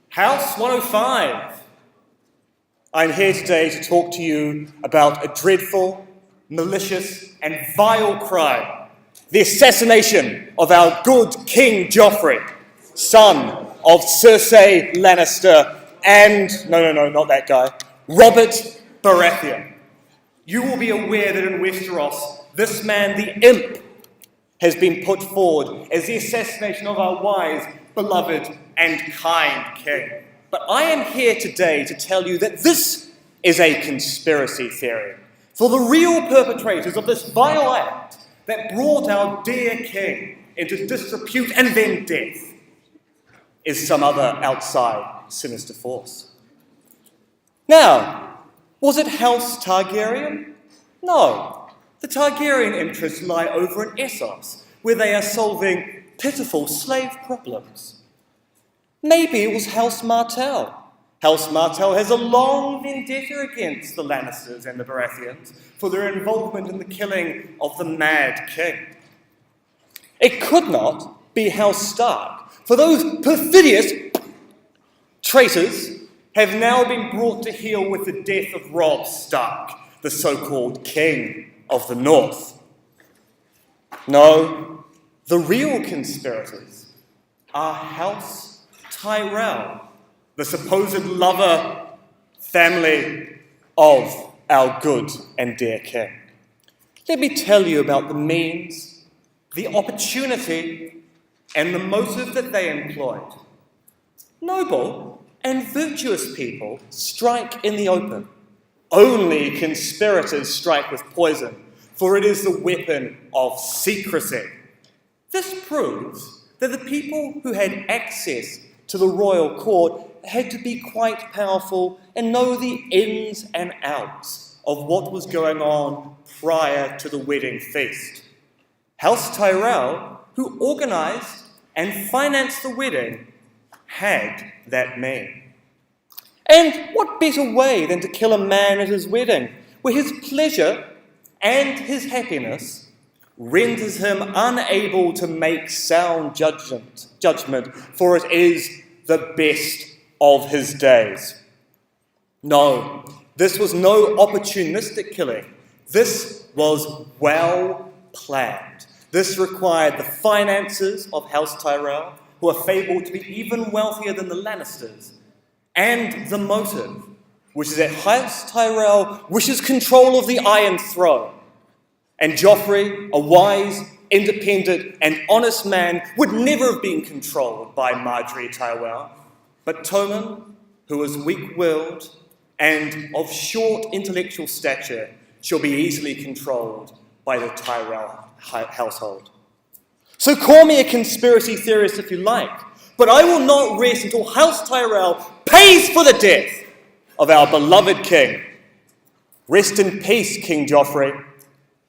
House 105. I'm here today to talk to you about a dreadful, malicious, and vile crime. The assassination of our good King Joffrey, son of Cersei Lannister and, no, not that guy, Robert Baratheon. You will be aware that in Westeros, this man, the Imp, has been put forward as the assassination of our wise, beloved, and kind king. But I am here today to tell you that this is a conspiracy theory. For the real perpetrators of this vile act that brought our dear king into disrepute and then death is some other outside sinister force. Now, was it House Targaryen? No. The Targaryen interests lie over in Essos, where they are solving pitiful slave problems. Maybe it was House Martell. House Martell has a long vendetta against the Lannisters and the Baratheons for their involvement in the killing of the Mad King. It could not be House Stark, for those perfidious traitors have now been brought to heel with the death of Robb Stark, the so-called King of the North. No, the real conspirators are House Tyrell, the supposed lover family of our good and dear king. Let me tell you about the means, the opportunity, and the motive that they employed. Noble and virtuous people strike in the open. Only conspirators strike with poison, for it is the weapon of secrecy. This proves that the people who had access to the royal court had to be quite powerful and know the ins and outs of what was going on prior to the wedding feast. House Tyrell, who organised and financed the wedding, had that mean. And what better way than to kill a man at his wedding, where his pleasure and his happiness renders him unable to make sound judgment, for it is the best of his days. No, this was no opportunistic killing. This was well planned. This required the finances of House Tyrell, who are fabled to be even wealthier than the Lannisters, and the motive, which is that House Tyrell wishes control of the Iron Throne, and Joffrey, a wise, independent, and honest man, would never have been controlled by Marjorie Tyrell, but Tommen, who was weak-willed and of short intellectual stature, shall be easily controlled by the Tyrell household. So call me a conspiracy theorist if you like, but I will not rest until House Tyrell pays for the death of our beloved king. Rest in peace, King Joffrey.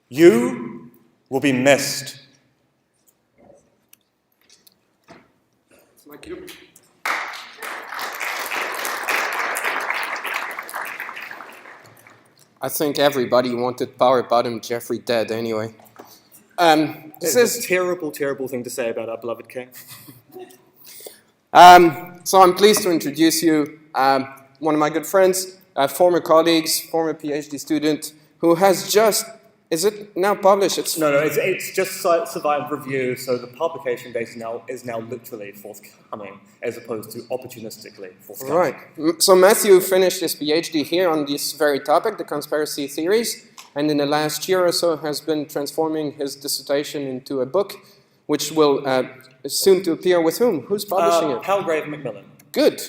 You will be missed. Thank you. I think everybody wanted Power Bottom Jeffrey dead anyway. This is a terrible, terrible thing to say about our beloved king. So I'm pleased to introduce you one of my good friends, former colleagues, former PhD student, who has just, is it now published? No, it's just survived review, so the publication date is now literally forthcoming, as opposed to opportunistically forthcoming. Right. So Matthew finished his PhD here on this very topic, the conspiracy theories, and in the last year or so has been transforming his dissertation into a book, which will soon to appear with whom? Who's publishing it? Palgrave Macmillan. Good.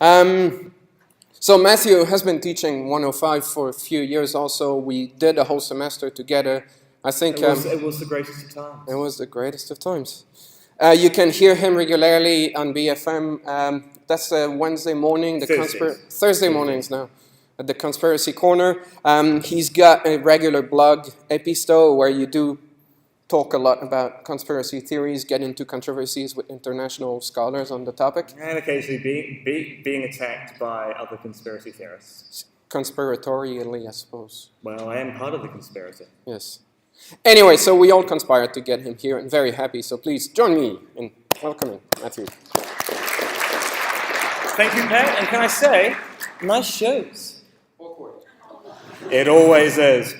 So Matthew has been teaching 105 for a few years also. We did a whole semester together. I think it was the greatest of times. It was the greatest of times. You can hear him regularly on BFM. That's Wednesday morning. Thursday mornings now at the Conspiracy Corner. He's got a regular blog, Episto, where you do talk a lot about conspiracy theories, get into controversies with international scholars on the topic. And occasionally being attacked by other conspiracy theorists. Conspiratorially, I suppose. Well, I am part of the conspiracy. Yes. Anyway, so we all conspired to get him here, and very happy, so please join me in welcoming Matthew. Thank you, Pat, and can I say, nice shows. It always is.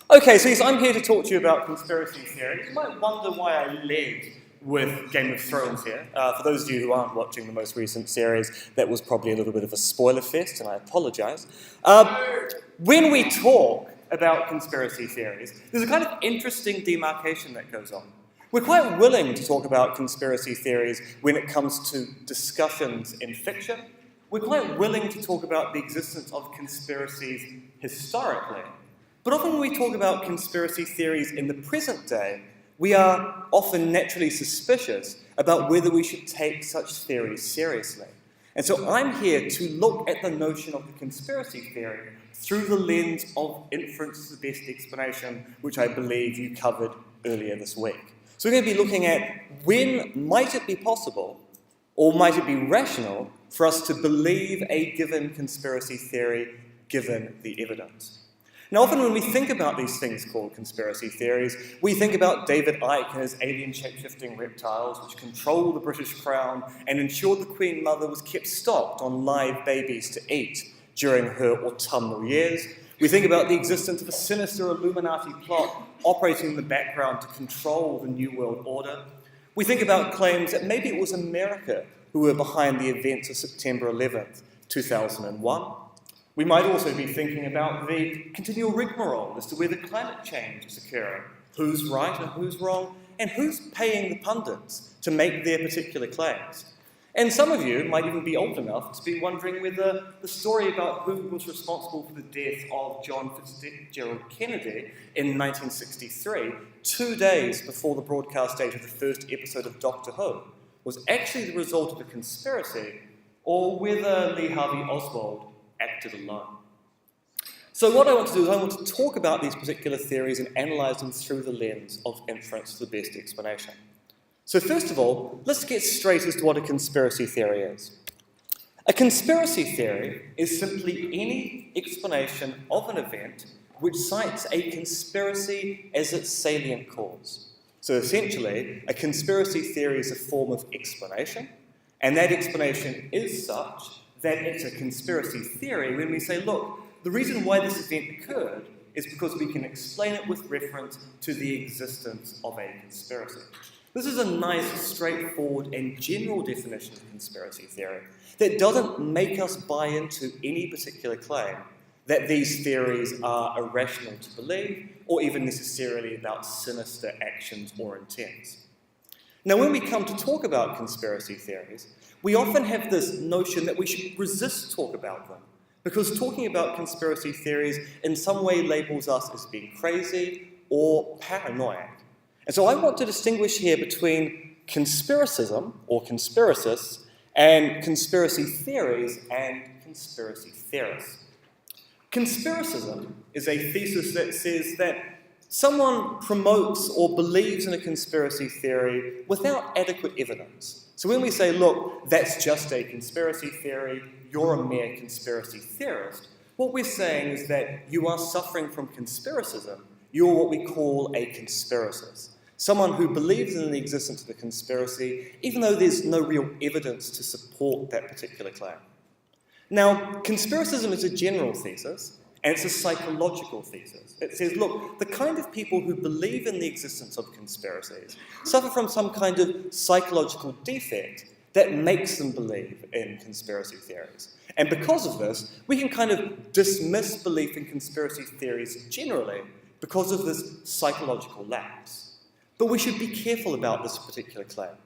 Okay, so yes, I'm here to talk to you about conspiracy theories. You might wonder why I led with Game of Thrones here. For those of you who aren't watching the most recent series, that was probably a little bit of a spoiler fest, and I apologise. When we talk about conspiracy theories, there's a kind of interesting demarcation that goes on. We're quite willing to talk about conspiracy theories when it comes to discussions in fiction. We're quite willing to talk about the existence of conspiracies historically. But often when we talk about conspiracy theories in the present day, we are often naturally suspicious about whether we should take such theories seriously. And so I'm here to look at the notion of the conspiracy theory through the lens of inference is the best explanation, which I believe you covered earlier this week. So we're going to be looking at when might it be possible, or might it be rational, for us to believe a given conspiracy theory given the evidence. Now, often when we think about these things called conspiracy theories, we think about David Icke and his alien shape-shifting reptiles, which control the British Crown and ensured the Queen Mother was kept stocked on live babies to eat during her autumnal years. We think about the existence of a sinister Illuminati plot operating in the background to control the New World Order. We think about claims that maybe it was America who were behind the events of September 11th, 2001. We might also be thinking about the continual rigmarole as to whether climate change is occurring, who's right and who's wrong, and who's paying the pundits to make their particular claims. And some of you might even be old enough to be wondering whether the story about who was responsible for the death of John Fitzgerald Kennedy in 1963, 2 days before the broadcast date of the first episode of Doctor Who, was actually the result of a conspiracy, or whether Lee Harvey Oswald acted alone. So what I want to do is I want to talk about these particular theories and analyse them through the lens of inference to the best explanation. So first of all, let's get straight as to what a conspiracy theory is. A conspiracy theory is simply any explanation of an event which cites a conspiracy as its salient cause. So essentially, a conspiracy theory is a form of explanation, and that explanation is such that it's a conspiracy theory when we say, look, the reason why this event occurred is because we can explain it with reference to the existence of a conspiracy. This is a nice, straightforward, and general definition of conspiracy theory that doesn't make us buy into any particular claim that these theories are irrational to believe, or even necessarily about sinister actions or intents. Now, when we come to talk about conspiracy theories, we often have this notion that we should resist talk about them, because talking about conspiracy theories in some way labels us as being crazy or paranoid. And so I want to distinguish here between conspiracism, or conspiracists, and conspiracy theories and conspiracy theorists. Conspiracism is a thesis that says that someone promotes or believes in a conspiracy theory without adequate evidence. So when we say, look, that's just a conspiracy theory, you're a mere conspiracy theorist, what we're saying is that you are suffering from conspiracism. You're what we call a conspiracist. Someone who believes in the existence of a conspiracy, even though there's no real evidence to support that particular claim. Now, conspiracism is a general thesis, and it's a psychological thesis. It says, look, the kind of people who believe in the existence of conspiracies suffer from some kind of psychological defect that makes them believe in conspiracy theories. And because of this, we can kind of dismiss belief in conspiracy theories generally because of this psychological lapse. But we should be careful about this particular claim.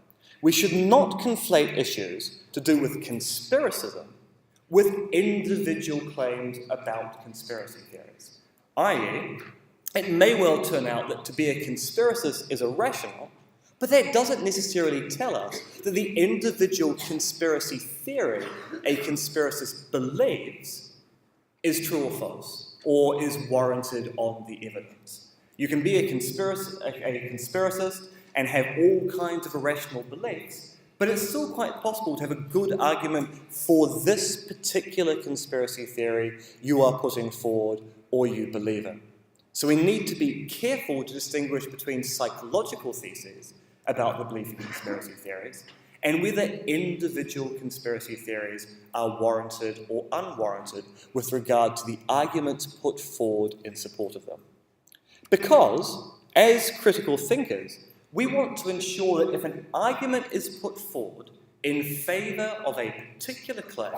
We should not conflate issues to do with conspiracism with individual claims about conspiracy theories. I.e., it may well turn out that to be a conspiracist is irrational, but that doesn't necessarily tell us that the individual conspiracy theory a conspiracist believes is true or false, or is warranted on the evidence. You can be a conspiracist and have all kinds of irrational beliefs, but it's still quite possible to have a good argument for this particular conspiracy theory you are putting forward or you believe in. So we need to be careful to distinguish between psychological theses about the belief in conspiracy theories and whether individual conspiracy theories are warranted or unwarranted with regard to the arguments put forward in support of them. Because, as critical thinkers, we want to ensure that if an argument is put forward in favour of a particular claim,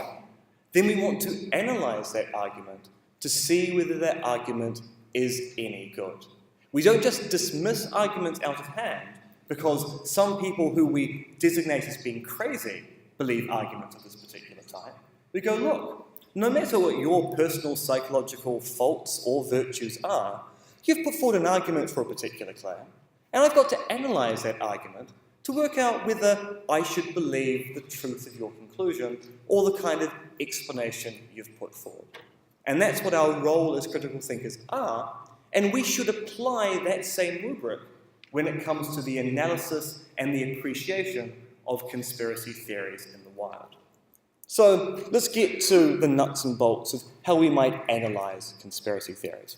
then we want to analyse that argument to see whether that argument is any good. We don't just dismiss arguments out of hand because some people who we designate as being crazy believe arguments of this particular type. We go, look, no matter what your personal psychological faults or virtues are, you've put forward an argument for a particular claim, and I've got to analyse that argument to work out whether I should believe the truth of your conclusion or the kind of explanation you've put forward. And that's what our role as critical thinkers are, and we should apply that same rubric when it comes to the analysis and the appreciation of conspiracy theories in the wild. So let's get to the nuts and bolts of how we might analyse conspiracy theories.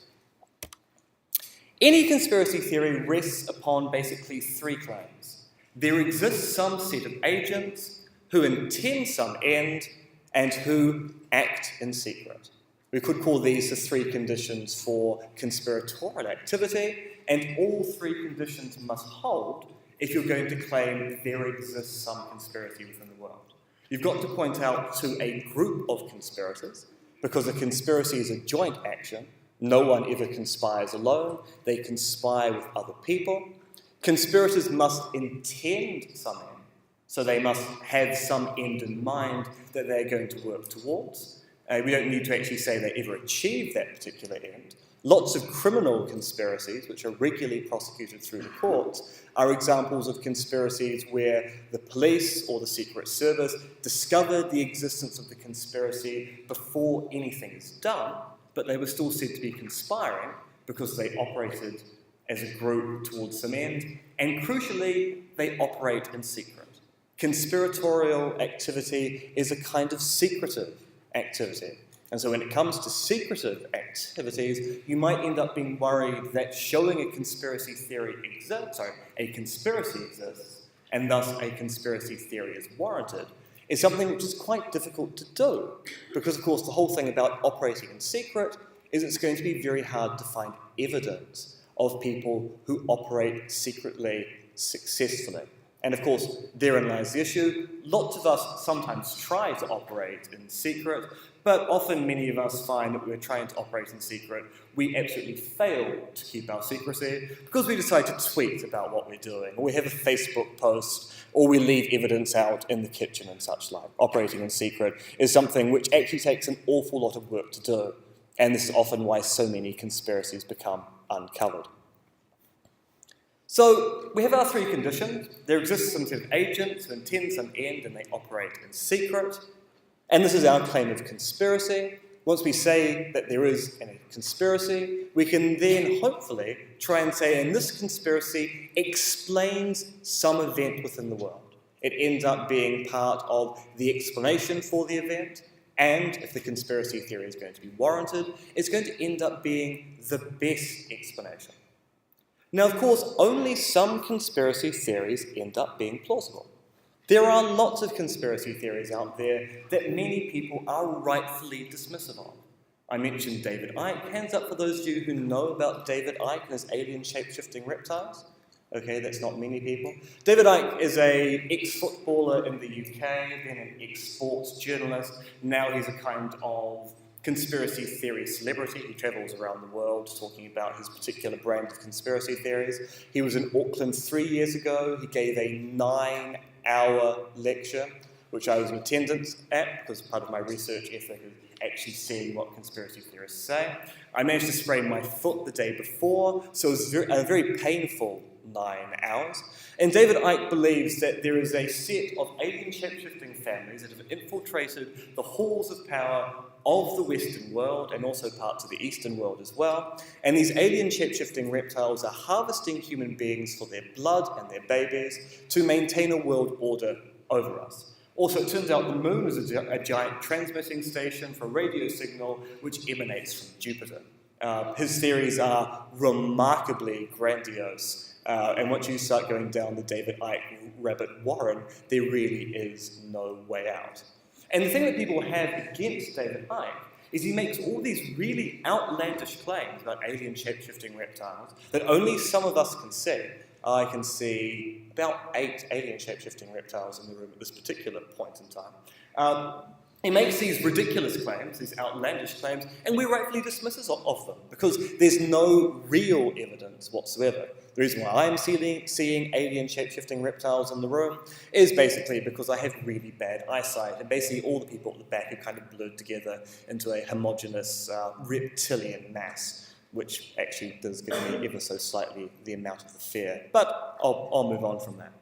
Any conspiracy theory rests upon basically three claims. There exists some set of agents who intend some end and who act in secret. We could call these the three conditions for conspiratorial activity, and all three conditions must hold if you're going to claim there exists some conspiracy within the world. You've got to point out to a group of conspirators, because a conspiracy is a joint action. No one ever conspires alone. They conspire with other people. Conspirators must intend some end, so they must have some end in mind that they're going to work towards. We don't need to actually say they ever achieve that particular end. Lots of criminal conspiracies, which are regularly prosecuted through the courts, are examples of conspiracies where the police or the Secret Service discovered the existence of the conspiracy before anything is done, but they were still said to be conspiring because they operated as a group towards some end, and crucially, they operate in secret. Conspiratorial activity is a kind of secretive activity. And so when it comes to secretive activities, you might end up being worried that showing a conspiracy exists, and thus a conspiracy theory is warranted, is something which is quite difficult to do. Because, of course, the whole thing about operating in secret is it's going to be very hard to find evidence of people who operate secretly successfully. And of course, therein lies the issue. Lots of us sometimes try to operate in secret, but often many of us find that when we're trying to operate in secret, we absolutely fail to keep our secrecy because we decide to tweet about what we're doing, or we have a Facebook post, or we leave evidence out in the kitchen and such like. Operating in secret is something which actually takes an awful lot of work to do, and this is often why so many conspiracies become uncovered. So we have our three conditions. There exists some sort of agents who intend some end and they operate in secret. And this is our claim of conspiracy. Once we say that there is a conspiracy, we can then hopefully try and say, and this conspiracy explains some event within the world. It ends up being part of the explanation for the event, and if the conspiracy theory is going to be warranted, it's going to end up being the best explanation. Now, of course, only some conspiracy theories end up being plausible. There are lots of conspiracy theories out there that many people are rightfully dismissive of. I mentioned David Icke. Hands up for those of you who know about David Icke and his alien shape-shifting reptiles. Okay, that's not many people. David Icke is an ex-footballer in the UK, then an ex-sports journalist. Now he's a kind of conspiracy theory celebrity. He travels around the world talking about his particular brand of conspiracy theories. He was in Auckland 3 years ago. He gave a 9-hour lecture, which I was in attendance at because part of my research effort is actually seeing what conspiracy theorists say. I managed to sprain my foot the day before, so it was a very painful 9 hours. And David Icke believes that there is a set of alien shape-shifting families that have infiltrated the halls of power of the Western world and also parts of the Eastern world as well. And these alien shape-shifting reptiles are harvesting human beings for their blood and their babies to maintain a world order over us. Also, it turns out the moon is a giant transmitting station for a radio signal which emanates from Jupiter. His theories are remarkably grandiose, and once you start going down the David Icke rabbit warren, there really is no way out. And the thing that people have against David Icke is he makes all these really outlandish claims about alien shape-shifting reptiles that only some of us can see. I can see about 8 alien shape-shifting reptiles in the room at this particular point in time. He makes these ridiculous claims, these outlandish claims, and we rightfully dismiss of them because there's no real evidence whatsoever. The reason why I'm seeing alien shape-shifting reptiles in the room is basically because I have really bad eyesight, and basically all the people at the back are kind of blurred together into a homogeneous reptilian mass, which actually does give me ever so slightly the amount of the fear. But I'll move on from that.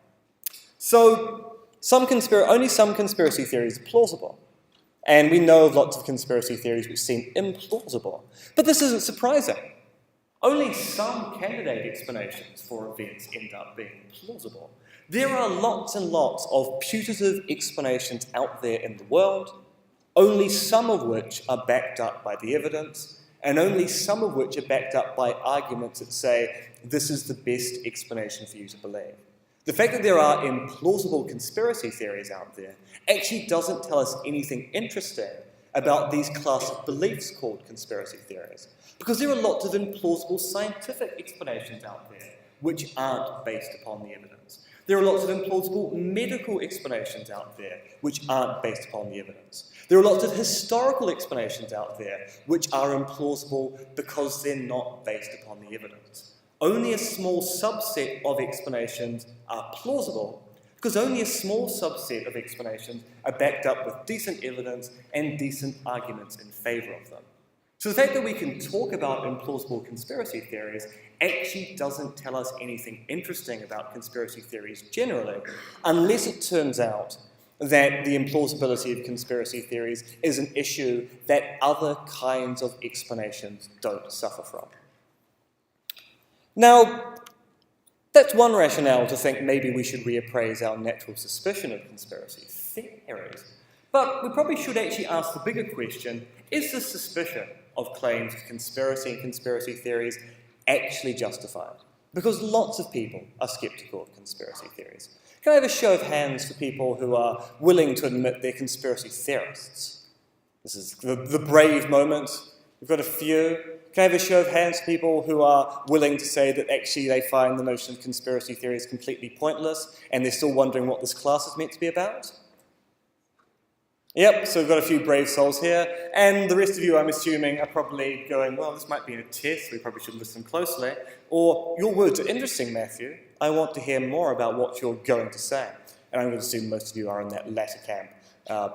So only some conspiracy theories are plausible. And we know of lots of conspiracy theories which seem implausible. But this isn't surprising. Only some candidate explanations for events end up being plausible. There are lots and lots of putative explanations out there in the world, only some of which are backed up by the evidence, and only some of which are backed up by arguments that say this is the best explanation for you to believe. The fact that there are implausible conspiracy theories out there actually doesn't tell us anything interesting about these class of beliefs called conspiracy theories, because there are lots of implausible scientific explanations out there which aren't based upon the evidence. There are lots of implausible medical explanations out there which aren't based upon the evidence. There are lots of historical explanations out there which are implausible because they're not based upon the evidence. Only a small subset of explanations are plausible because only a small subset of explanations are backed up with decent evidence and decent arguments in favour of them. So the fact that we can talk about implausible conspiracy theories actually doesn't tell us anything interesting about conspiracy theories generally, unless it turns out that the implausibility of conspiracy theories is an issue that other kinds of explanations don't suffer from. Now, that's one rationale to think maybe we should reappraise our natural suspicion of conspiracy theories. But we probably should actually ask the bigger question, is this suspicion of claims of conspiracy and conspiracy theories actually justified? Because lots of people are skeptical of conspiracy theories. Can I have a show of hands for people who are willing to admit they're conspiracy theorists? This is the brave moment. We've got a few. Can I have a show of hands for people who are willing to say that actually they find the notion of conspiracy theories completely pointless and they're still wondering what this class is meant to be about? Yep, so we've got a few brave souls here, and the rest of you, I'm assuming, are probably going, well, this might be a test, we probably should listen closely, or your words are interesting, Matthew. I want to hear more about what you're going to say. And I'm going to assume most of you are in that latter camp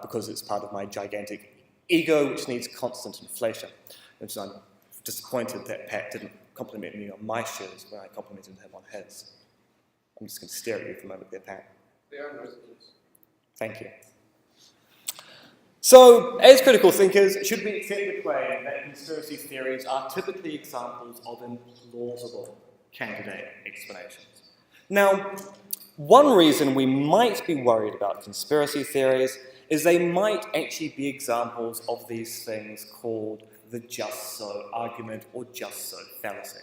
because it's part of my gigantic ego, which needs constant inflation. Which I'm disappointed that Pat didn't compliment me on my shoes when I complimented him on his. I'm just going to stare at you for a moment there, Pat. They are nice shoes. Thank you. So, as critical thinkers, should we accept the claim that conspiracy theories are typically examples of implausible candidate explanations? Now, one reason we might be worried about conspiracy theories is they might actually be examples of these things called the just so argument or just so fallacy.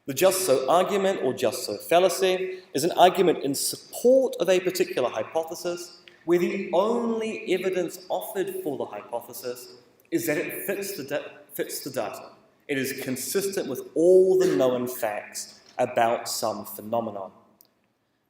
The just so argument or just so fallacy is an argument in support of a particular hypothesis where the only evidence offered for the hypothesis is that it fits the data. It is consistent with all the known facts about some phenomenon.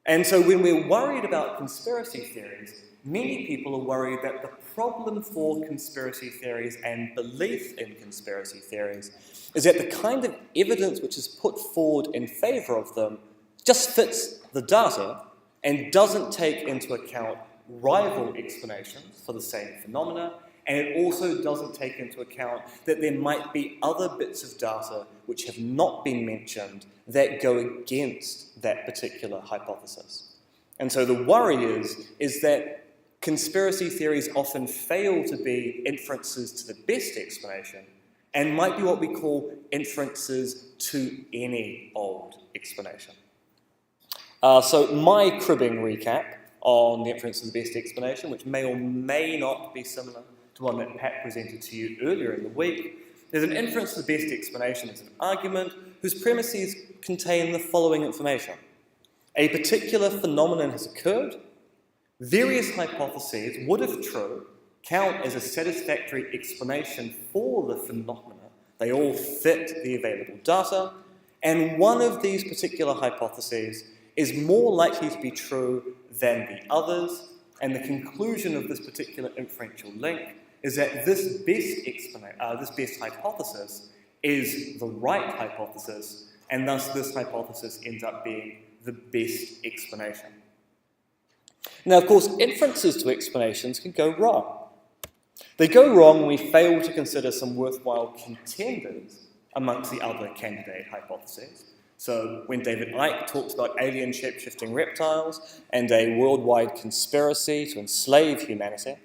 And so when we're worried about conspiracy theories, many people are worried that the problem for conspiracy theories and belief in conspiracy theories is that the kind of evidence which is put forward in favour of them just fits the data and doesn't take into account rival explanations for the same phenomena and it also doesn't take into account that there might be other bits of data which have not been mentioned that go against that particular hypothesis. And so the worry is that conspiracy theories often fail to be inferences to the best explanation and might be what we call inferences to any old explanation. So my cribbing recap on the inference to the best explanation, which may or may not be similar to one that Pat presented to you earlier in the week, is an inference to the best explanation is an argument whose premises contain the following information. A particular phenomenon has occurred. Various hypotheses would, if true, count as a satisfactory explanation for the phenomena. They all fit the available data, and one of these particular hypotheses is more likely to be true than the others, and the conclusion of this particular inferential link is that this best hypothesis is the right hypothesis, and thus this hypothesis ends up being the best explanation. Now, of course, inferences to explanations can go wrong. They go wrong when we fail to consider some worthwhile contenders amongst the other candidate hypotheses. So when David Icke talks about alien shape-shifting reptiles and a worldwide conspiracy to enslave humanity,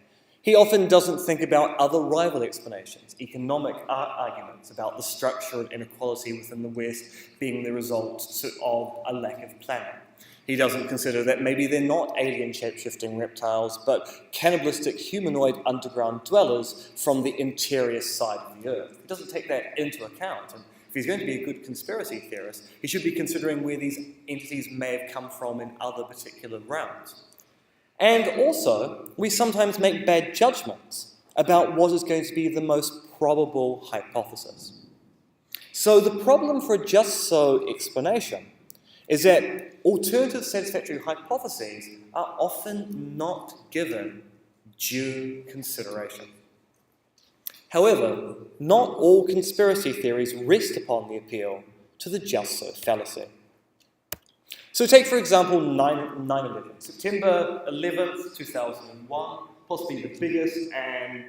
he often doesn't think about other rival explanations, economic arguments about the structure and inequality within the West being the result of a lack of planning. He doesn't consider that maybe they're not alien shape-shifting reptiles, but cannibalistic humanoid underground dwellers from the interior side of the Earth. He doesn't take that into account. And if he's going to be a good conspiracy theorist, he should be considering where these entities may have come from in other particular realms. And also, we sometimes make bad judgments about what is going to be the most probable hypothesis. So the problem for a just so explanation is that alternative satisfactory hypotheses are often not given due consideration. However, not all conspiracy theories rest upon the appeal to the just so fallacy. So take, for example, 9/11, September 11th, 2001, possibly the biggest and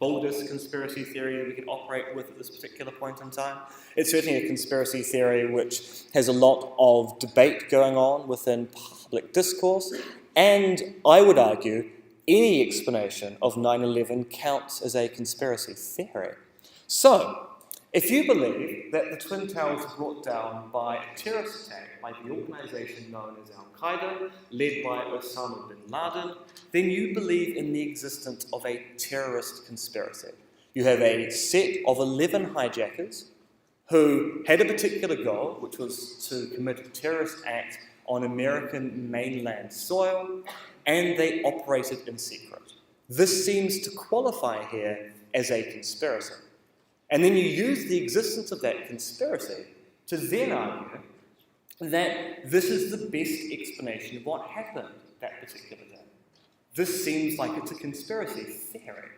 boldest conspiracy theory that we can operate with at this particular point in time. It's certainly a conspiracy theory which has a lot of debate going on within public discourse, and I would argue any explanation of 9/11 counts as a conspiracy theory. So, if you believe that the Twin Towers were brought down by a terrorist attack by the organisation known as Al-Qaeda, led by Osama bin Laden, then you believe in the existence of a terrorist conspiracy. You have a set of 11 hijackers who had a particular goal, which was to commit a terrorist act on American mainland soil, and they operated in secret. This seems to qualify here as a conspiracy. And then you use the existence of that conspiracy to then argue that this is the best explanation of what happened that particular day. This seems like it's a conspiracy theory.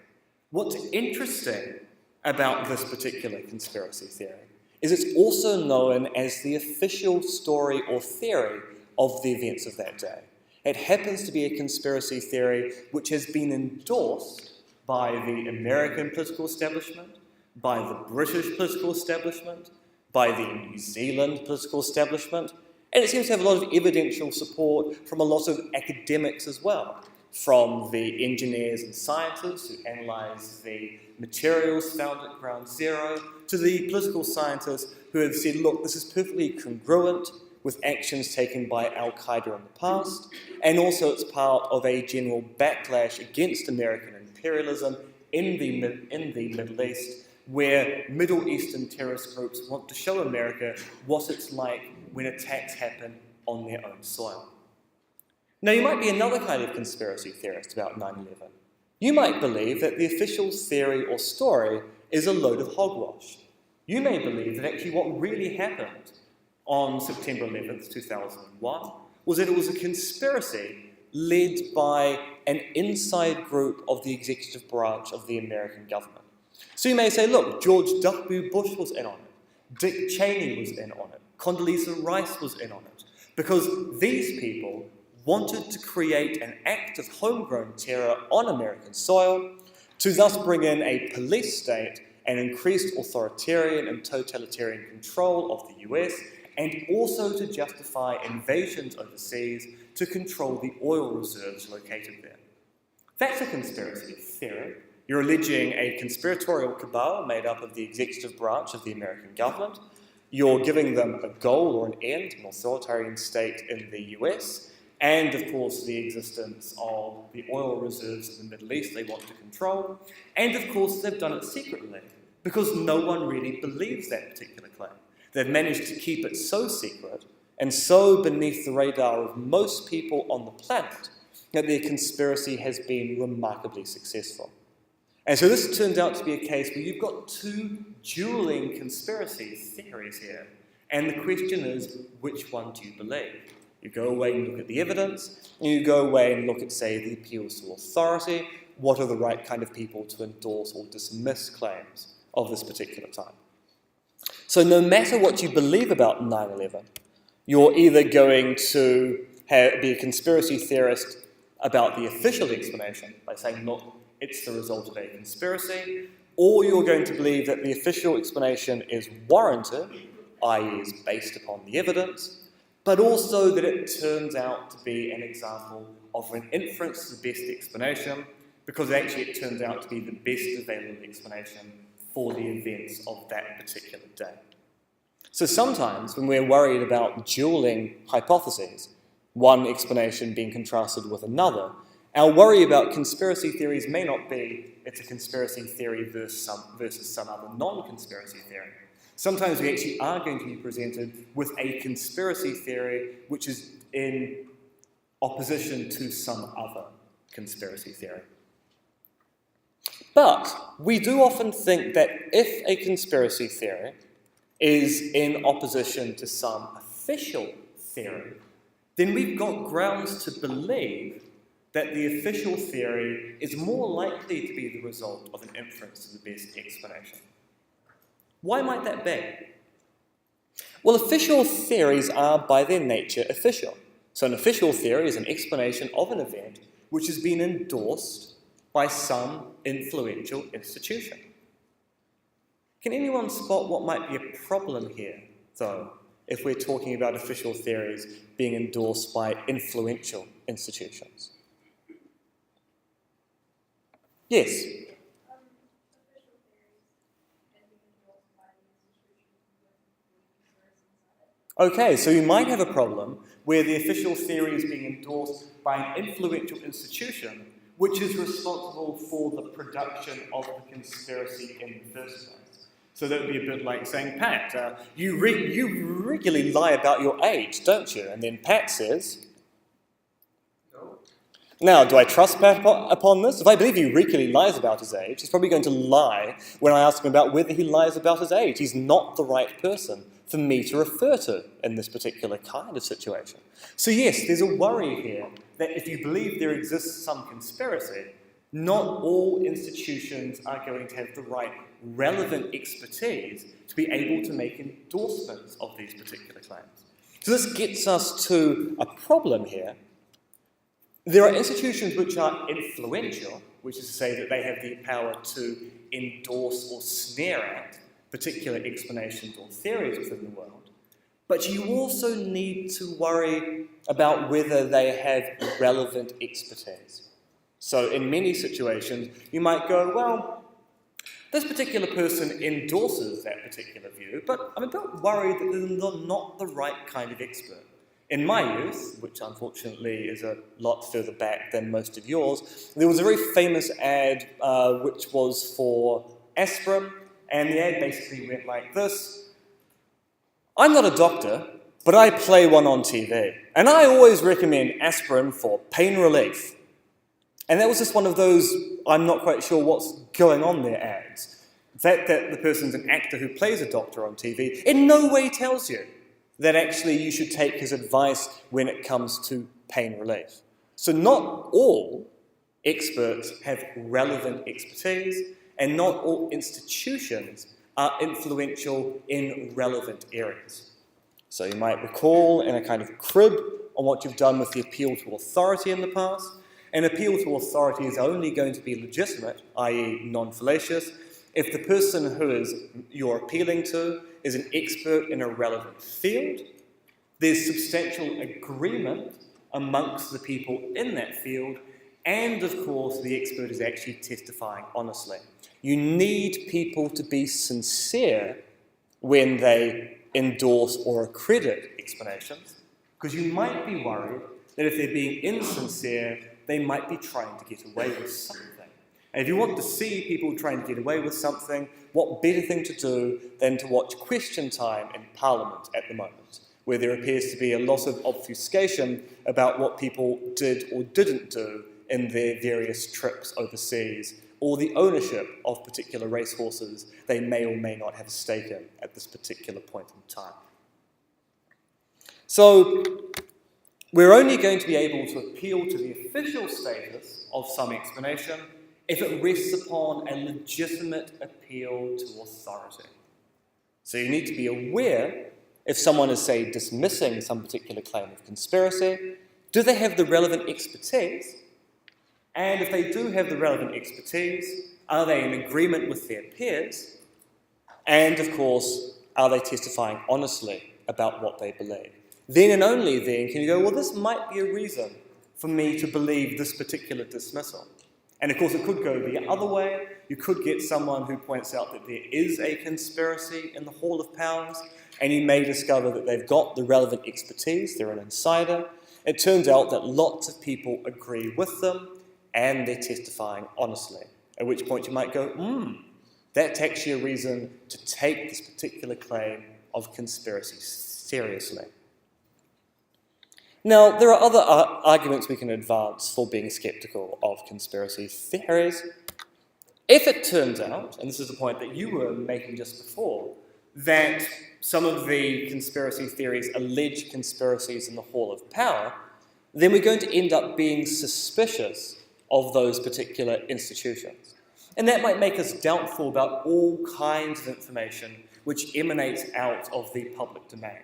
What's interesting about this particular conspiracy theory is it's also known as the official story or theory of the events of that day. It happens to be a conspiracy theory which has been endorsed by the American political establishment, by the British political establishment, by the New Zealand political establishment, and it seems to have a lot of evidential support from a lot of academics as well, from the engineers and scientists who analyse the materials found at Ground Zero, to the political scientists who have said, look, this is perfectly congruent with actions taken by Al-Qaeda in the past, and also it's part of a general backlash against American imperialism in the Middle East, where Middle Eastern terrorist groups want to show America what it's like when attacks happen on their own soil. Now, you might be another kind of conspiracy theorist about 9/11. You might believe that the official theory or story is a load of hogwash. You may believe that actually what really happened on September 11th, 2001 was that it was a conspiracy led by an inside group of the executive branch of the American government. So you may say, look, George W. Bush was in on it, Dick Cheney was in on it, Condoleezza Rice was in on it, because these people wanted to create an act of homegrown terror on American soil to thus bring in a police state and increased authoritarian and totalitarian control of the US, and also to justify invasions overseas to control the oil reserves located there. That's a conspiracy theory. You're alleging a conspiratorial cabal made up of the executive branch of the American government. You're giving them a goal or an end, an authoritarian state in the US, and of course the existence of the oil reserves in the Middle East they want to control. And of course they've done it secretly, because no one really believes that particular claim. They've managed to keep it so secret and so beneath the radar of most people on the planet that their conspiracy has been remarkably successful. And so this turns out to be a case where you've got two dueling conspiracy theories here. And the question is, which one do you believe? You go away and look at the evidence, and you go away and look at, say, the appeals to authority. What are the right kind of people to endorse or dismiss claims of this particular type? So no matter what you believe about 9/11, you're either going to be a conspiracy theorist about the official explanation by saying, look, it's the result of a conspiracy, or you're going to believe that the official explanation is warranted, i.e. is based upon the evidence, but also that it turns out to be an example of an inference to the best explanation, because actually it turns out to be the best available explanation for the events of that particular day. So sometimes when we're worried about dueling hypotheses, one explanation being contrasted with another, our worry about conspiracy theories may not be it's a conspiracy theory versus some other non-conspiracy theory. Sometimes we actually are going to be presented with a conspiracy theory which is in opposition to some other conspiracy theory. But we do often think that if a conspiracy theory is in opposition to some official theory, then we've got grounds to believe that the official theory is more likely to be the result of an inference to the best explanation. Why might that be? Well, official theories are by their nature official. So an official theory is an explanation of an event which has been endorsed by some influential institution. Can anyone spot what might be a problem here, though, if we're talking about official theories being endorsed by influential institutions? Yes? Okay, so you might have a problem where the official theory is being endorsed by an influential institution which is responsible for the production of the conspiracy in the first place. So that would be a bit like saying, Pat, you regularly lie about your age, don't you? And then Pat says, no. Now, do I trust Pat upon this? If I believe he regularly lies about his age, he's probably going to lie when I ask him about whether he lies about his age. He's not the right person for me to refer to in this particular kind of situation. So yes, there's a worry here that if you believe there exists some conspiracy, not all institutions are going to have the right relevant expertise to be able to make endorsements of these particular claims. So this gets us to a problem here. There are institutions which are influential, which is to say that they have the power to endorse or snare at particular explanations or theories within the world. But you also need to worry about whether they have relevant expertise. So in many situations, you might go, well, this particular person endorses that particular view, but I'm a bit worried that they're not the right kind of expert. In my youth, which unfortunately is a lot further back than most of yours, there was a very famous ad which was for aspirin, and the ad basically went like this: I'm not a doctor, but I play one on TV, and I always recommend aspirin for pain relief. And that was just one of those I'm not quite sure what's going on there ads. The fact that the person's an actor who plays a doctor on TV in no way tells you that actually you should take his advice when it comes to pain relief. So not all experts have relevant expertise, and not all institutions are influential in relevant areas. So you might recall in a kind of crib on what you've done with the appeal to authority in the past, An appeal to authority is only going to be legitimate, i.e. non-fallacious, if the person who you're appealing to is an expert in a relevant field, there's substantial agreement amongst the people in that field, and of course the expert is actually testifying honestly. You need people to be sincere when they endorse or accredit explanations, because you might be worried that if they're being insincere, they might be trying to get away with something. And if you want to see people trying to get away with something, what better thing to do than to watch Question Time in Parliament at the moment, where there appears to be a lot of obfuscation about what people did or didn't do in their various trips overseas, or the ownership of particular racehorses they may or may not have a stake in at this particular point in time. So, we're only going to be able to appeal to the official status of some explanation if it rests upon a legitimate appeal to authority. So you need to be aware, if someone is, say, dismissing some particular claim of conspiracy, do they have the relevant expertise? And if they do have the relevant expertise, are they in agreement with their peers? And, of course, are they testifying honestly about what they believe? Then and only then can you go, well, this might be a reason for me to believe this particular dismissal. And of course, it could go the other way. You could get someone who points out that there is a conspiracy in the Hall of Powers, and you may discover that they've got the relevant expertise, they're an insider. It turns out that lots of people agree with them, and they're testifying honestly. At which point you might go, that's actually a reason to take this particular claim of conspiracy seriously. Now, there are other arguments we can advance for being skeptical of conspiracy theories. If it turns out, and this is the point that you were making just before, that some of the conspiracy theories allege conspiracies in the Hall of Power, then we're going to end up being suspicious of those particular institutions. And that might make us doubtful about all kinds of information which emanates out of the public domain.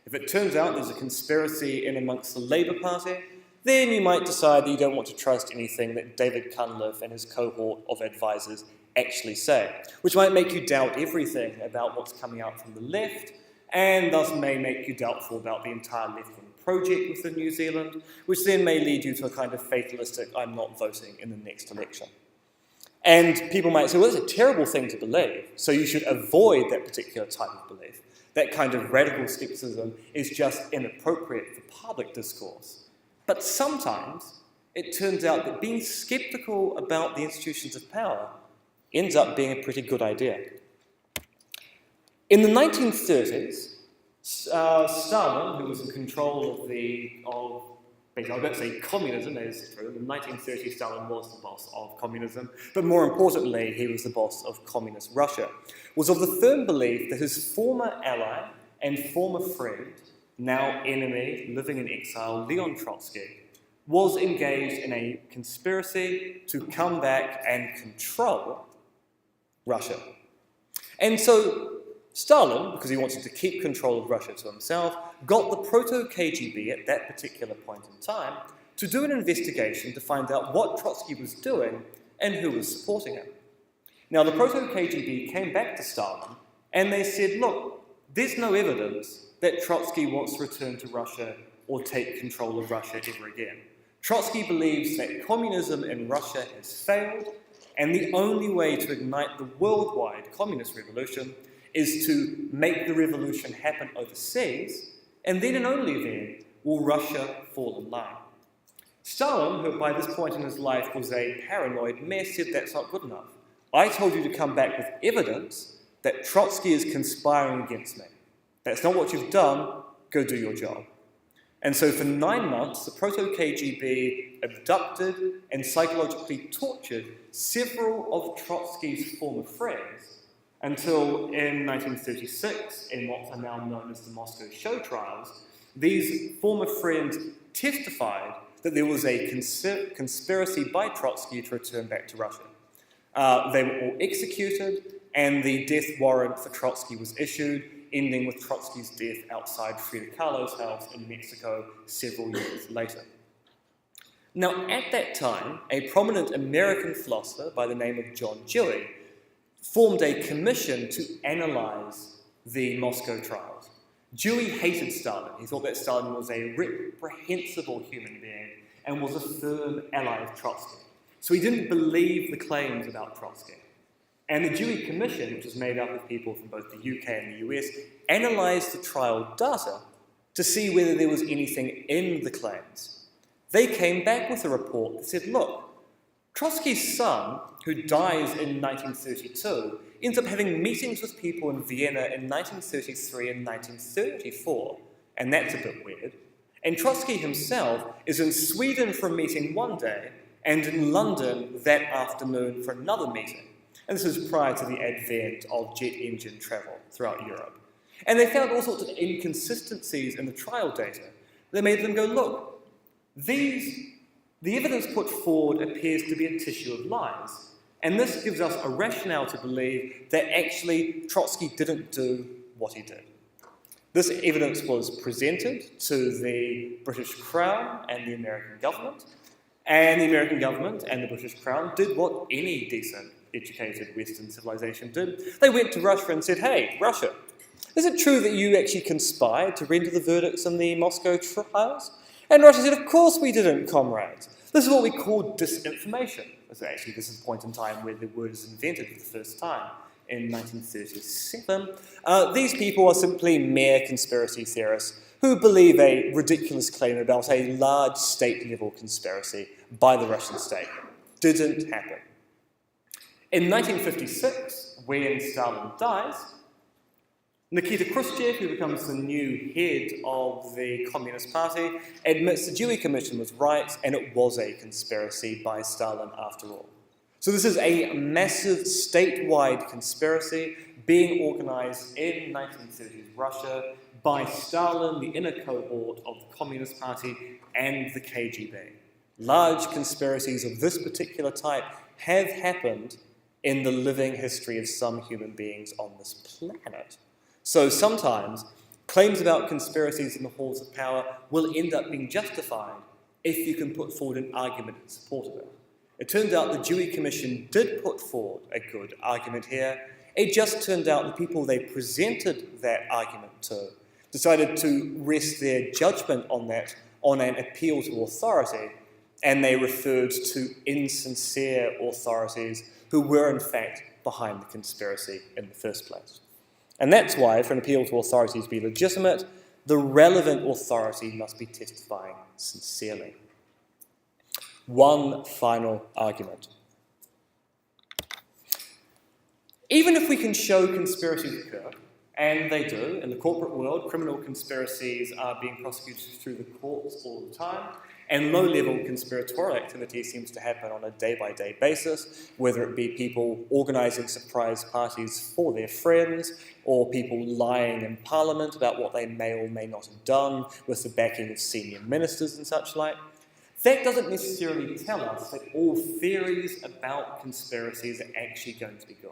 If it turns out there's a conspiracy in amongst the Labour Party, then you might decide that you don't want to trust anything that David Cunliffe and his cohort of advisors actually say, which might make you doubt everything about what's coming out from the left, and thus may make you doubtful about the entire left-wing project within New Zealand, which then may lead you to a kind of fatalistic, I'm not voting in the next election. And people might say, well, that's a terrible thing to believe, so you should avoid that particular type of belief. That kind of radical skepticism is just inappropriate for public discourse. But sometimes it turns out that being skeptical about the institutions of power ends up being a pretty good idea. In the 1930s, Stalin, who was in control of basically, I was about to say communism, that is true. In the 1930s, Stalin was the boss of communism, but more importantly, he was the boss of communist Russia, was of the firm belief that his former ally and former friend, now enemy, living in exile, Leon Trotsky, was engaged in a conspiracy to come back and control Russia. And so Stalin, because he wanted to keep control of Russia to himself, got the proto-KGB at that particular point in time to do an investigation to find out what Trotsky was doing and who was supporting him. Now, the proto-KGB came back to Stalin and they said, look, there's no evidence that Trotsky wants to return to Russia or take control of Russia ever again. Trotsky believes that communism in Russia has failed, and the only way to ignite the worldwide communist revolution is to make the revolution happen overseas, and then and only then will Russia fall in line. Stalin, who by this point in his life was a paranoid mess, said that's not good enough. I told you to come back with evidence that Trotsky is conspiring against me. That's not what you've done, go do your job. And so for 9 months, the proto-KGB abducted and psychologically tortured several of Trotsky's former friends until in 1936, in what are now known as the Moscow show trials, these former friends testified that there was a conspiracy by Trotsky to return back to Russia. They were all executed, and the death warrant for Trotsky was issued, ending with Trotsky's death outside Frida Kahlo's house in Mexico several years later. Now, at that time, a prominent American philosopher by the name of John Dewey formed a commission to analyze the Moscow trials. Dewey hated Stalin. He thought that Stalin was a reprehensible human being and was a firm ally of Trotsky. So he didn't believe the claims about Trotsky. And the Dewey Commission, which was made up of people from both the UK and the US, analysed the trial data to see whether there was anything in the claims. They came back with a report that said, look, Trotsky's son, who dies in 1932, ends up having meetings with people in Vienna in 1933 and 1934, and that's a bit weird. And Trotsky himself is in Sweden for a meeting one day, and in London that afternoon for another meeting. And this was prior to the advent of jet engine travel throughout Europe. And they found all sorts of inconsistencies in the trial data that made them go, look, the evidence put forward appears to be a tissue of lies. And this gives us a rationale to believe that actually Trotsky didn't do what he did. This evidence was presented to the British Crown and the American government. And the American government and the British Crown did what any decent, educated Western civilization did. They went to Russia and said, hey, Russia, is it true that you actually conspired to render the verdicts in the Moscow trials? And Russia said, of course we didn't, comrades. This is what we call disinformation. Actually, this is the point in time where the word is invented for the first time in 1937. These people are simply mere conspiracy theorists who believe a ridiculous claim about a large state-level conspiracy by the Russian state. Didn't happen. In 1956, when Stalin dies, Nikita Khrushchev, who becomes the new head of the Communist Party, admits the Dewey Commission was right and it was a conspiracy by Stalin after all. So this is a massive statewide conspiracy being organized in 1930s Russia by Stalin, the inner cohort of the Communist Party, and the KGB. Large conspiracies of this particular type have happened in the living history of some human beings on this planet. So sometimes claims about conspiracies in the halls of power will end up being justified if you can put forward an argument in support of it. It turned out the Dewey Commission did put forward a good argument here. It just turned out the people they presented that argument to decided to rest their judgment on that on an appeal to authority, and they referred to insincere authorities who were in fact behind the conspiracy in the first place. And that's why, for an appeal to authority to be legitimate, the relevant authority must be testifying sincerely. One final argument. Even if we can show conspiracies occur, and they do, in the corporate world, criminal conspiracies are being prosecuted through the courts all the time, and low-level conspiratorial activity seems to happen on a day-by-day basis, whether it be people organising surprise parties for their friends, or people lying in Parliament about what they may or may not have done with the backing of senior ministers and such like. That doesn't necessarily tell us that all theories about conspiracies are actually going to be good.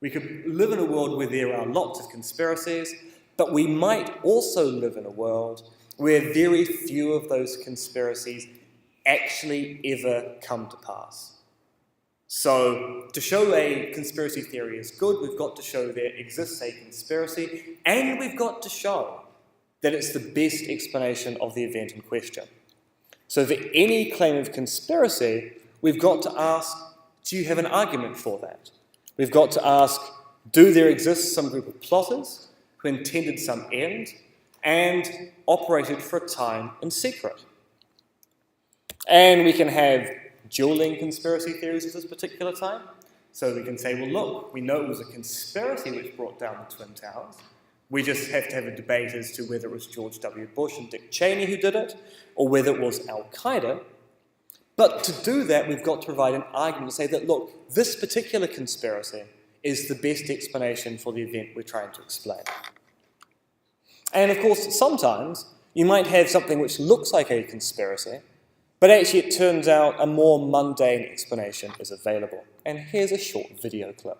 We could live in a world where there are lots of conspiracies, but we might also live in a world where very few of those conspiracies actually ever come to pass. So, to show a conspiracy theory is good, we've got to show there exists a conspiracy, and we've got to show that it's the best explanation of the event in question. So for any claim of conspiracy, we've got to ask, do you have an argument for that? We've got to ask, do there exist some group of plotters who intended some end and operated for a time in secret? And we can have dueling conspiracy theories at this particular time. So we can say, well, look, we know it was a conspiracy which brought down the Twin Towers. We just have to have a debate as to whether it was George W. Bush and Dick Cheney who did it, or whether it was Al-Qaeda. But to do that, we've got to provide an argument to say that, look, this particular conspiracy is the best explanation for the event we're trying to explain. And of course, sometimes you might have something which looks like a conspiracy, but actually it turns out a more mundane explanation is available. And here's a short video clip.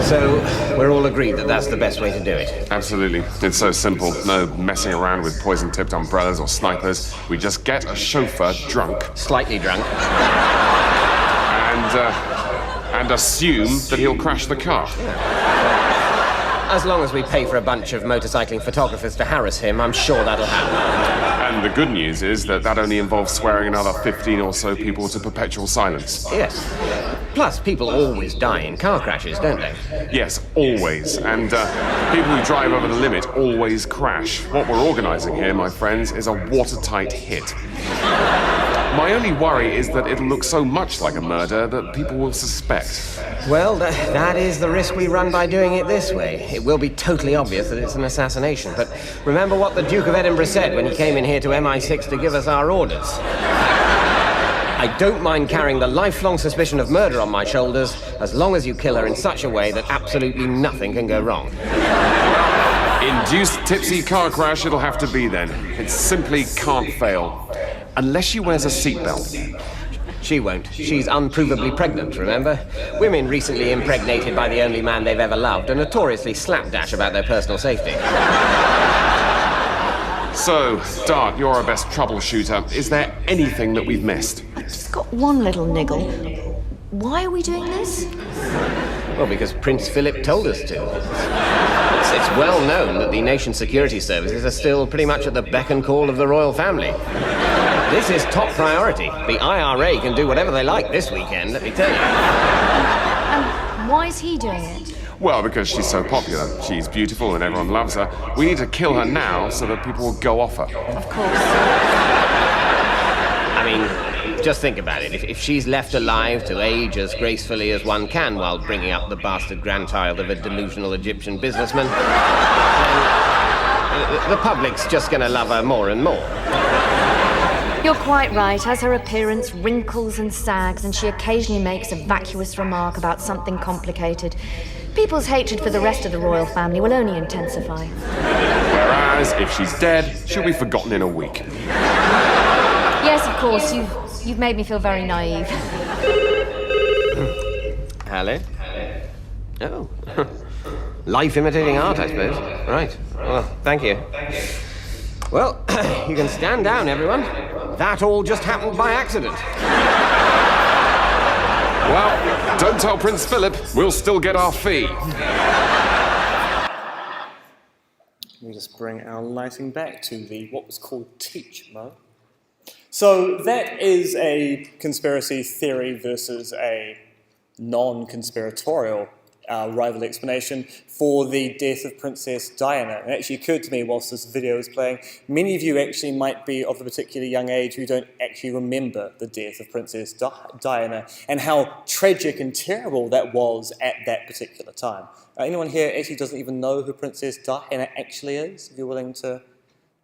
So, we're all agreed that that's the best way to do it. Absolutely. It's so simple. No messing around with poison-tipped umbrellas or snipers. We just get a chauffeur drunk. Slightly drunk. And assume that he'll crash the car. As long as we pay for a bunch of motorcycling photographers to harass him, I'm sure that'll happen. And the good news is that only involves swearing another 15 or so people to perpetual silence. Yes. Plus, people always die in car crashes, don't they? Yes, always. And people who drive over the limit always crash. What we're organising here, my friends, is a watertight hit. My only worry is that it'll look so much like a murder that people will suspect. Well, that is the risk we run by doing it this way. It will be totally obvious that it's an assassination. But remember what the Duke of Edinburgh said when he came in here to MI6 to give us our orders. I don't mind carrying the lifelong suspicion of murder on my shoulders as long as you kill her in such a way that absolutely nothing can go wrong. Induced tipsy car crash it'll have to be then. It simply can't fail. Unless she wears a seatbelt. She won't. She's unprovably pregnant, remember? Women recently impregnated by the only man they've ever loved are notoriously slapdash about their personal safety. So, Dart, you're our best troubleshooter. Is there anything that we've missed? I've just got one little niggle. Why are we doing this? Well, because Prince Philip told us to. It's well known that the nation's security services are still pretty much at the beck and call of the royal family. This is top priority. The IRA can do whatever they like this weekend, let me tell you. And why is he doing it? Well, because she's so popular. She's beautiful and everyone loves her. We need to kill her now so that people will go off her. Of course. I mean, just think about it. If she's left alive to age as gracefully as one can while bringing up the bastard grandchild of a delusional Egyptian businessman, then the public's just going to love her more and more. You're quite right. As her appearance wrinkles and sags, and she occasionally makes a vacuous remark about something complicated, people's hatred for the rest of the royal family will only intensify. Whereas, if she's dead, she'll be forgotten in a week. Yes, of course. You've made me feel very naive. Hello? Oh. Life imitating art, I suppose. Right. Well, thank you. Well, you can stand down, everyone. That all just happened by accident. Well, don't tell Prince Philip. We'll still get our fee. Let me just bring our lighting back to the what was called teach mode. So that is a conspiracy theory versus a non-conspiratorial rival explanation for the death of Princess Diana. It actually occurred to me whilst this video was playing, many of you actually might be of a particularly young age who don't actually remember the death of Princess Diana and how tragic and terrible that was at that particular time. Anyone here actually doesn't even know who Princess Diana actually is? If you're willing to...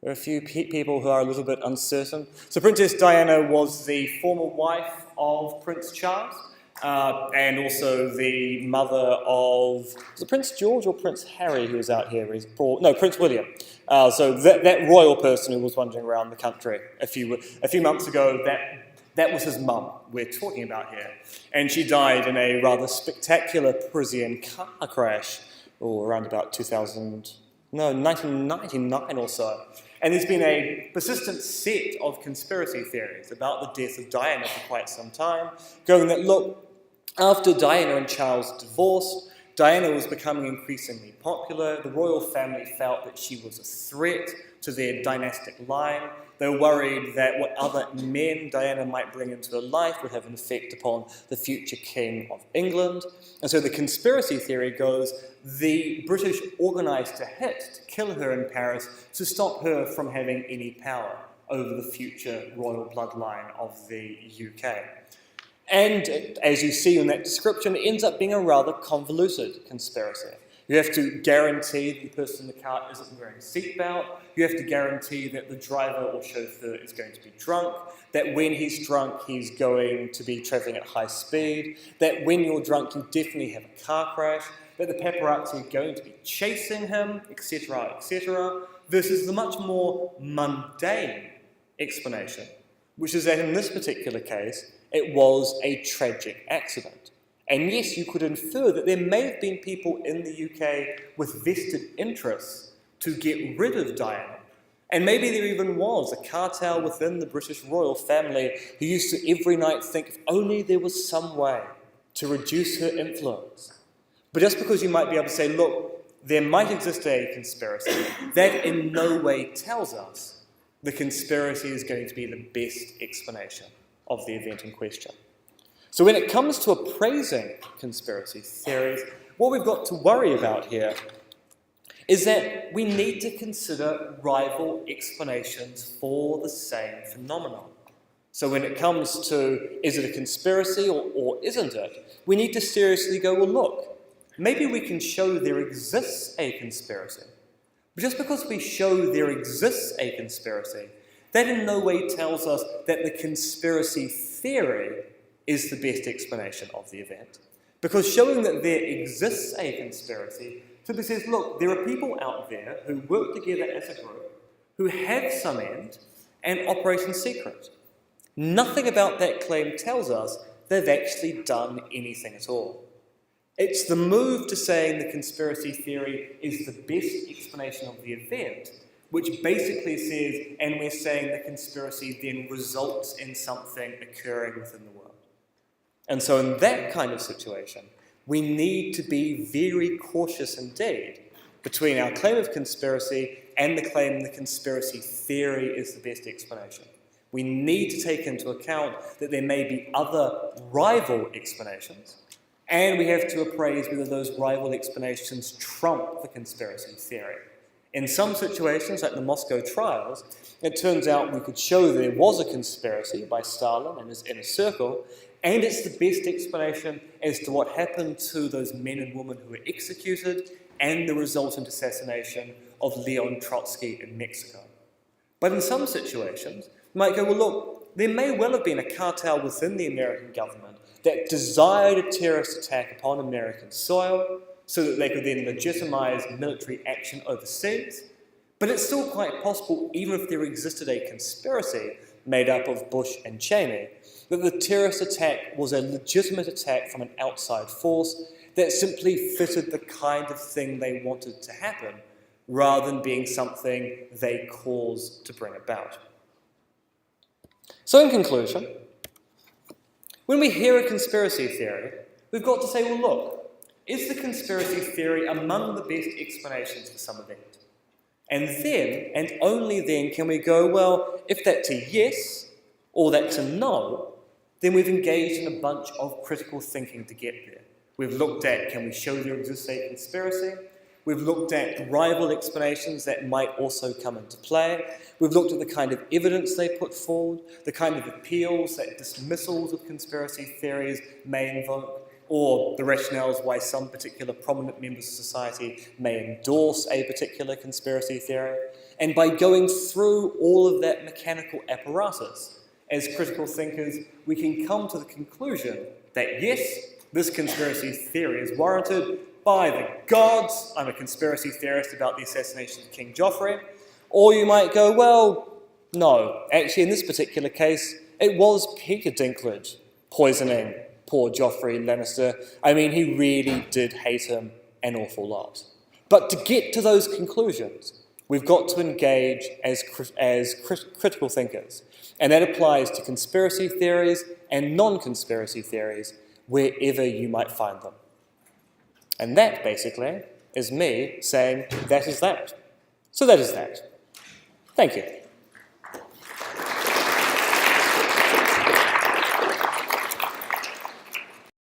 There are a few people who are a little bit uncertain. So Princess Diana was the former wife of Prince Charles, and also the mother of, was it Prince George or Prince Harry who was out here? No, Prince William. So that royal person who was wandering around the country a few months ago, that was his mum we're talking about here. And she died in a rather spectacular Parisian car crash, around about 1999 or so. And there's been a persistent set of conspiracy theories about the death of Diana for quite some time, going that, look, after Diana and Charles divorced, Diana was becoming increasingly popular. The royal family felt that she was a threat to their dynastic line. They were worried that what other men Diana might bring into her life would have an effect upon the future king of England. And so the conspiracy theory goes, the British organised a hit to kill her in Paris to stop her from having any power over the future royal bloodline of the UK. And as you see in that description, it ends up being a rather convoluted conspiracy. You have to guarantee that the person in the car isn't wearing a seatbelt. You have to guarantee that the driver or chauffeur is going to be drunk, that when he's drunk, he's going to be travelling at high speed, that when you're drunk, you definitely have a car crash, that the paparazzi are going to be chasing him, etc., etc., versus the much more mundane explanation, which is that in this particular case, it was a tragic accident. And yes, you could infer that there may have been people in the UK with vested interests to get rid of Diana. And maybe there even was a cartel within the British royal family who used to every night think if only there was some way to reduce her influence. But just because you might be able to say, look, there might exist a conspiracy, that in no way tells us the conspiracy is going to be the best explanation of the event in question. So when it comes to appraising conspiracy theories, what we've got to worry about here is that we need to consider rival explanations for the same phenomenon. So when it comes to, is it a conspiracy or isn't it, we need to seriously go, well, look, maybe we can show there exists a conspiracy. But just because we show there exists a conspiracy, that in no way tells us that the conspiracy theory is the best explanation of the event. Because showing that there exists a conspiracy simply says, look, there are people out there who work together as a group, who have some end, and operate in secret. Nothing about that claim tells us they've actually done anything at all. It's the move to saying the conspiracy theory is the best explanation of the event, which basically says, and we're saying the conspiracy then results in something occurring within the world. And so in that kind of situation, we need to be very cautious indeed between our claim of conspiracy and the claim the conspiracy theory is the best explanation. We need to take into account that there may be other rival explanations, and we have to appraise whether those rival explanations trump the conspiracy theory. In some situations, like the Moscow trials, it turns out we could show there was a conspiracy by Stalin and his inner circle, and it's the best explanation as to what happened to those men and women who were executed and the resultant assassination of Leon Trotsky in Mexico. But in some situations, you might go, well, look, there may well have been a cartel within the American government that desired a terrorist attack upon American soil so that they could then legitimize military action overseas. But it's still quite possible, even if there existed a conspiracy made up of Bush and Cheney, that the terrorist attack was a legitimate attack from an outside force that simply fitted the kind of thing they wanted to happen, rather than being something they caused to bring about. So in conclusion, when we hear a conspiracy theory, we've got to say, well, look, is the conspiracy theory among the best explanations for some event? And then, and only then, can we go, well, if that's a yes, or that's a no, then we've engaged in a bunch of critical thinking to get there. We've looked at, can we show there exists a conspiracy? We've looked at rival explanations that might also come into play. We've looked at the kind of evidence they put forward, the kind of appeals that dismissals of conspiracy theories may invoke, or the rationales why some particular prominent members of society may endorse a particular conspiracy theory. And by going through all of that mechanical apparatus, as critical thinkers, we can come to the conclusion that yes, this conspiracy theory is warranted. By the gods, I'm a conspiracy theorist about the assassination of King Joffrey. Or you might go, well, no, actually in this particular case, it was Peter Dinklage poisoning poor Joffrey Lannister. I mean, he really did hate him an awful lot. But to get to those conclusions, we've got to engage as critical thinkers. And that applies to conspiracy theories and non-conspiracy theories, wherever you might find them. And that, basically, is me saying that is that. So that is that. Thank you.